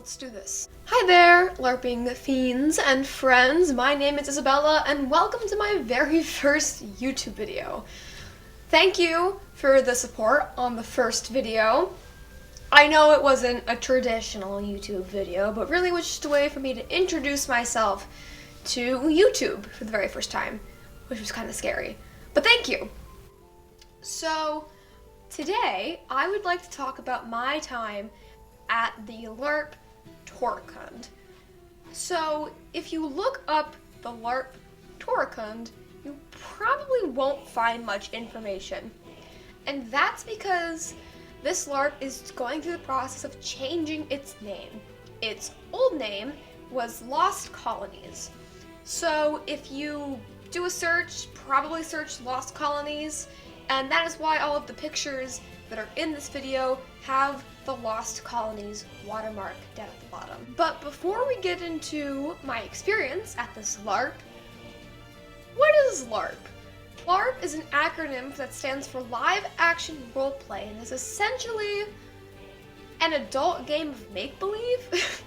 let's do this. Hi there, LARPing fiends and friends. My name is Izzy-Bella, and welcome to my very first YouTube video. Thank you for the support on the first video. I know it wasn't a traditional YouTube video, but really was just a way for me to introduce myself to YouTube for the very first time, which was kind of scary. But thank you. So, today I would like to talk about my time at the LARP Torakand. So, if you look up the LARP Torakand, you probably won't find much information. And that's because this LARP is going through the process of changing its name. Its old name was Lost Colonies. So if you do a search, probably search Lost Colonies, and that is why all of the pictures that are in this video have the Lost Colonies watermark down at the bottom. But before we get into my experience at this LARP, what is LARP? LARP is an acronym that stands for Live Action Roleplay and is essentially an adult game of make-believe.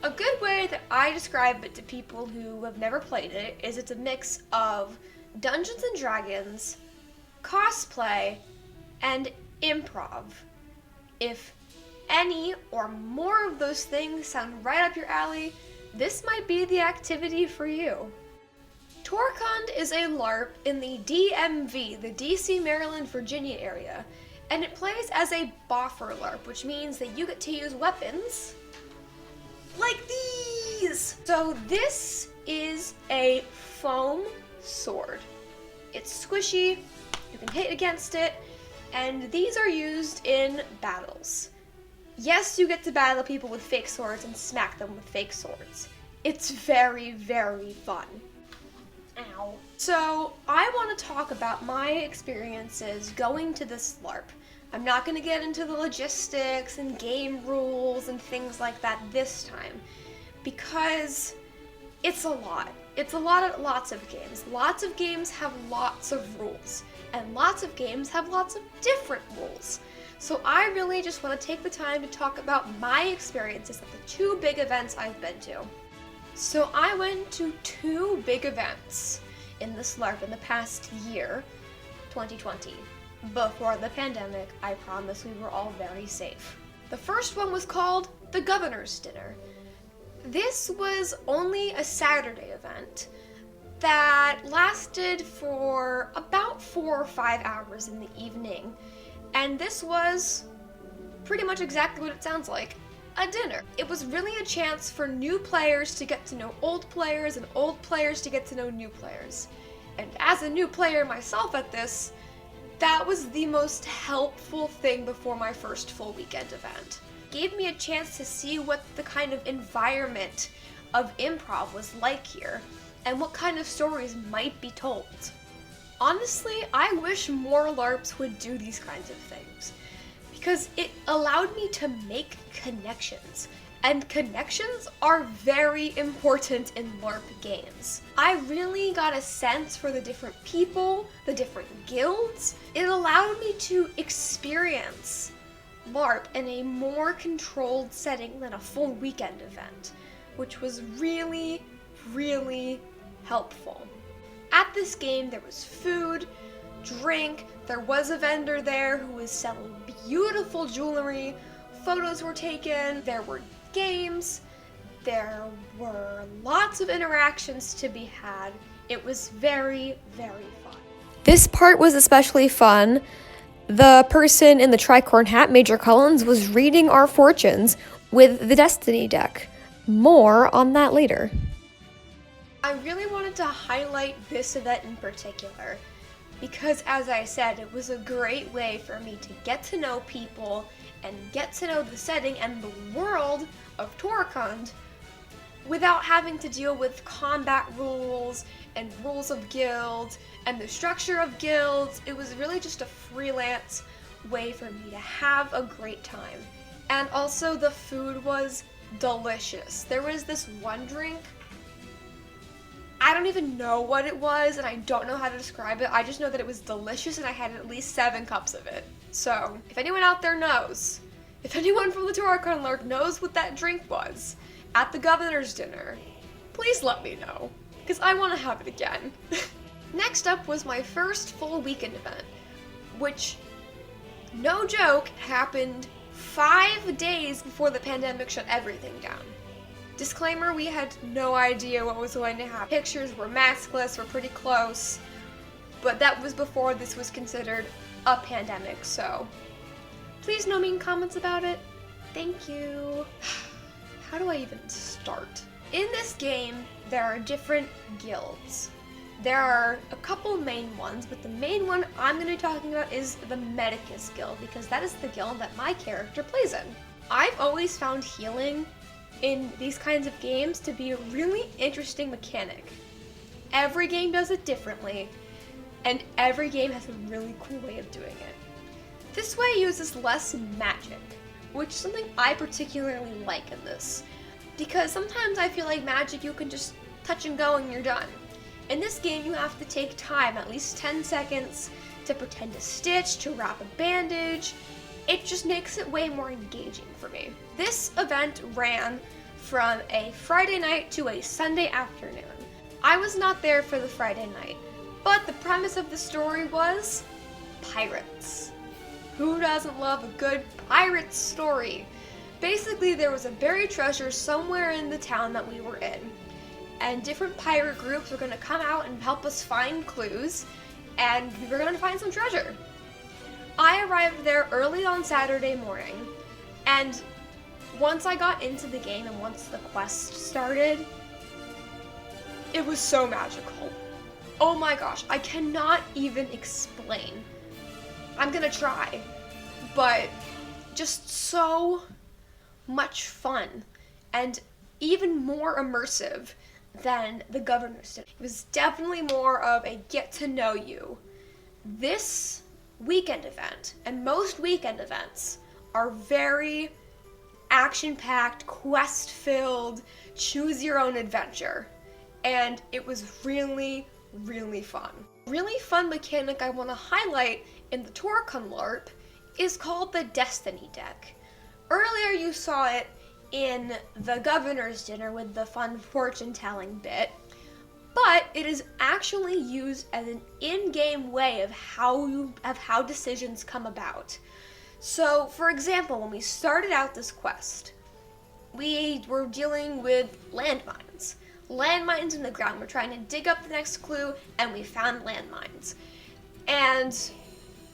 A good way that I describe it to people who have never played it is it's a mix of Dungeons and Dragons, cosplay, and improv. If any or more of those things sound right up your alley, this might be the activity for you. Torakand is a LARP in the DMV, the DC, Maryland, Virginia area, and it plays as a boffer LARP, which means that you get to use weapons like these! So this is a foam sword. It's squishy, you can hit against it, and these are used in battles. Yes, you get to battle people with fake swords and smack them with fake swords. It's very, very fun. Ow. So, I want to talk about my experiences going to this LARP. I'm not going to get into the logistics and game rules and things like that this time, because it's a lot. It's a lot of lots of games. Lots of games have lots of rules, and lots of games have lots of different rules. So I really just want to take the time to talk about my experiences at the two big events I've been to. So I went to two big events in this LARP in the past year, 2020. Before the pandemic, I promise we were all very safe. The first one was called the Governor's Dinner. This was only a Saturday event that lasted for about 4 or 5 hours in the evening, and this was pretty much exactly what it sounds like. A dinner. It was really a chance for new players to get to know old players and old players to get to know new players. And as a new player myself at this, that was the most helpful thing before my first full weekend event. It gave me a chance to see what the kind of environment of improv was like here and what kind of stories might be told. Honestly, I wish more LARPs would do these kinds of things, because it allowed me to make connections, and connections are very important in LARP games. I really got a sense for the different people, the different guilds. It allowed me to experience LARP in a more controlled setting than a full weekend event, which was really, really helpful. At this game, there was food, drink, there was a vendor there who was selling beautiful jewelry, photos were taken, there were games, there were lots of interactions to be had. It was very, very fun. This part was especially fun. The person in the tricorn hat, Major Collins, was reading our fortunes with the Destiny deck. More on that later. I really wanted to highlight this event in particular, because as I said, it was a great way for me to get to know people and get to know the setting and the world of Torakand without having to deal with combat rules and rules of guilds and the structure of guilds. It was really just a freelance way for me to have a great time. And also the food was delicious. There was this one drink, I don't even know what it was, and I don't know how to describe it. I just know that it was delicious, and I had at least 7 cups of it. So, if anyone out there knows, If anyone from the Torakand Larp knows what that drink was at the governor's dinner, please let me know, because I want to have it again. Next up was my first full weekend event, which, no joke, happened 5 days before the pandemic shut everything down. Disclaimer, we had no idea what was going to happen. Pictures were maskless, were pretty close, but that was before this was considered a pandemic, so please no mean comments about it. Thank you. How do I even start? In this game, there are different guilds. There are a couple main ones, but the main one I'm going to be talking about is the Medicus Guild, because that is the guild that my character plays in. I've always found healing in these kinds of games to be a really interesting mechanic. Every game does it differently, and every game has a really cool way of doing it. This way uses less magic, which is something I particularly like in this, because sometimes I feel like magic you can just touch and go and you're done. In this game you have to take time, at least 10 seconds, to pretend a stitch, to wrap a bandage. It just makes it way more engaging for me. This event ran from a Friday night to a Sunday afternoon. I was not there for the Friday night, but the premise of the story was pirates. Who doesn't love a good pirate story? Basically, there was a buried treasure somewhere in the town that we were in, and different pirate groups were going to come out and help us find clues, and we were going to find some treasure. I arrived there early on Saturday morning, and once I got into the game and once the quest started, it was so magical. Oh my gosh, I cannot even explain. I'm gonna try, but just so much fun and even more immersive than the governor's dinner. It was definitely more of a get to know you. This weekend event, and most weekend events, are very action-packed, quest-filled, choose your own adventure. And it was really, really fun. Really fun mechanic I want to highlight in the Torakand Larp is called the Destiny deck. Earlier you saw it in the governor's dinner with the fun fortune-telling bit, but it is actually used as an in-game way of how decisions come about. So, for example, when we started out this quest, we were dealing with landmines. Landmines in the ground. We're trying to dig up the next clue, and we found landmines. And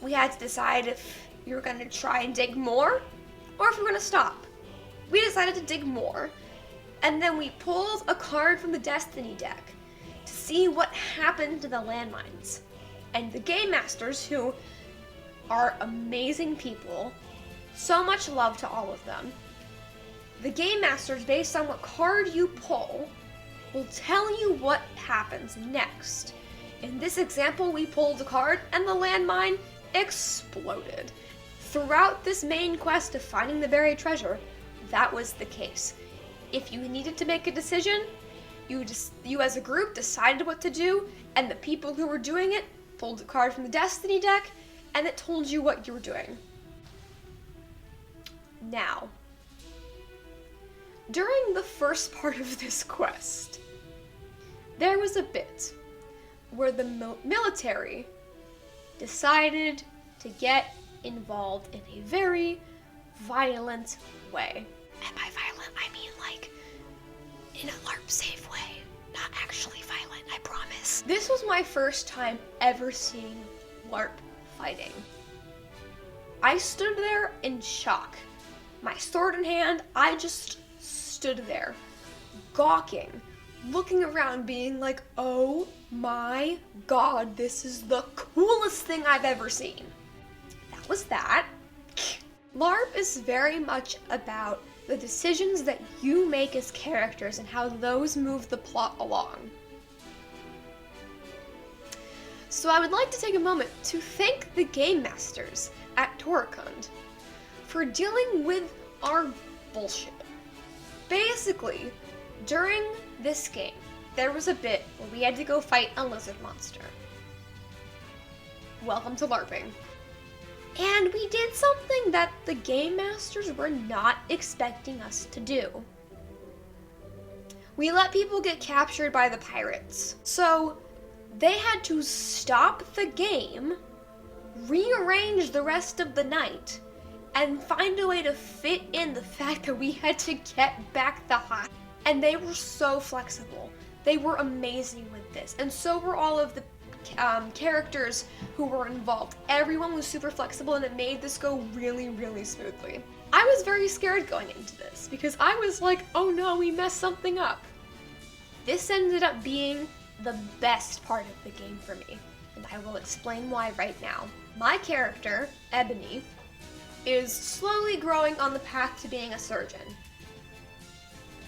we had to decide if we were going to try and dig more, or if we were going to stop. We decided to dig more, and then we pulled a card from the Destiny deck to see what happened to the landmines. And the game masters, who are amazing people, so much love to all of them, the game masters, based on what card you pull, will tell you what happens next. In this example, we pulled a card and the landmine exploded. Throughout this main quest of finding the buried treasure, that was the case. If you needed to make a decision, you as a group decided what to do, and the people who were doing it pulled a card from the Destiny deck, and it told you what you were doing. Now, during the first part of this quest, there was a bit where the military decided to get involved in a very violent way. And by violent, I mean like in a LARP safe way, not actually violent, I promise. This was my first time ever seeing LARP fighting. I stood there in shock. My sword in hand, I just stood there, gawking, looking around, being like, oh my god, this is the coolest thing I've ever seen. That was that. LARP is very much about the decisions that you make as characters and how those move the plot along. So I would like to take a moment to thank the game masters at Torakand for dealing with our bullshit. Basically, during this game, there was a bit where we had to go fight a lizard monster. Welcome to LARPing. And we did something something that the game masters were not expecting us to do. We let people get captured by the pirates, so they had to stop the game, rearrange the rest of the night, and find a way to fit in the fact that we had to get back the hostage. And they were so flexible. They were amazing with this, and so were all of the characters who were involved. Everyone was super flexible, and it made this go really, really smoothly. I was very scared going into this because I was like, oh no, we messed something up. This ended up being the best part of the game for me, and I will explain why right now. My character, Ebony, is slowly growing on the path to being a surgeon.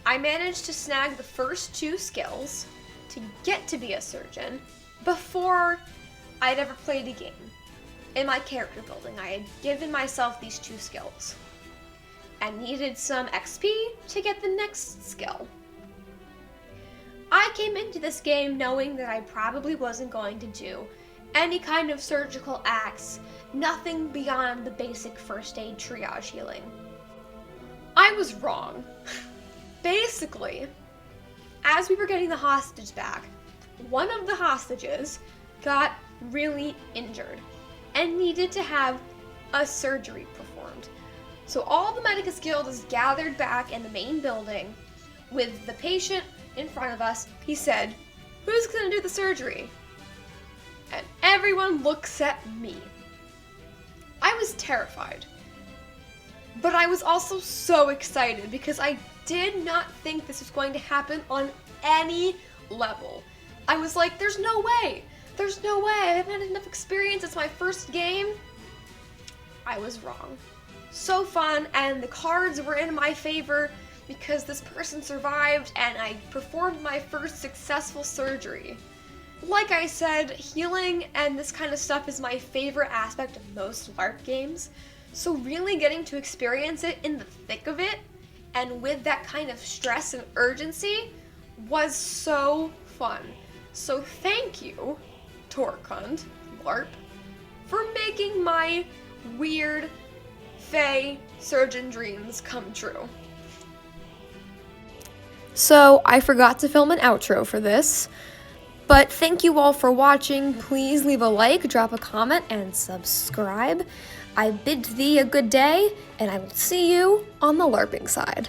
I managed to snag the first 2 skills to get to be a surgeon before I'd ever played a game. In my character building, I had given myself these 2 skills. I needed some XP to get the next skill. I came into this game knowing that I probably wasn't going to do any kind of surgical acts, nothing beyond the basic first aid triage healing. I was wrong. Basically, as we were getting the hostage back, one of the hostages got really injured and needed to have a surgery performed. So all the Medicus Guild is gathered back in the main building with the patient in front of us. He said, "Who's gonna do the surgery?" And everyone looks at me. I was terrified, but I was also so excited because I did not think this was going to happen on any level. I was like, there's no way, I haven't had enough experience, it's my first game. I was wrong. So fun, and the cards were in my favor because this person survived and I performed my first successful surgery. Like I said, healing and this kind of stuff is my favorite aspect of most LARP games, so really getting to experience it in the thick of it and with that kind of stress and urgency was so fun. So thank you, Torakand LARP, for making my weird Fae surgeon dreams come true. So I forgot to film an outro for this, but thank you all for watching. Please leave a like, drop a comment, and subscribe. I bid thee a good day, and I will see you on the LARPing side.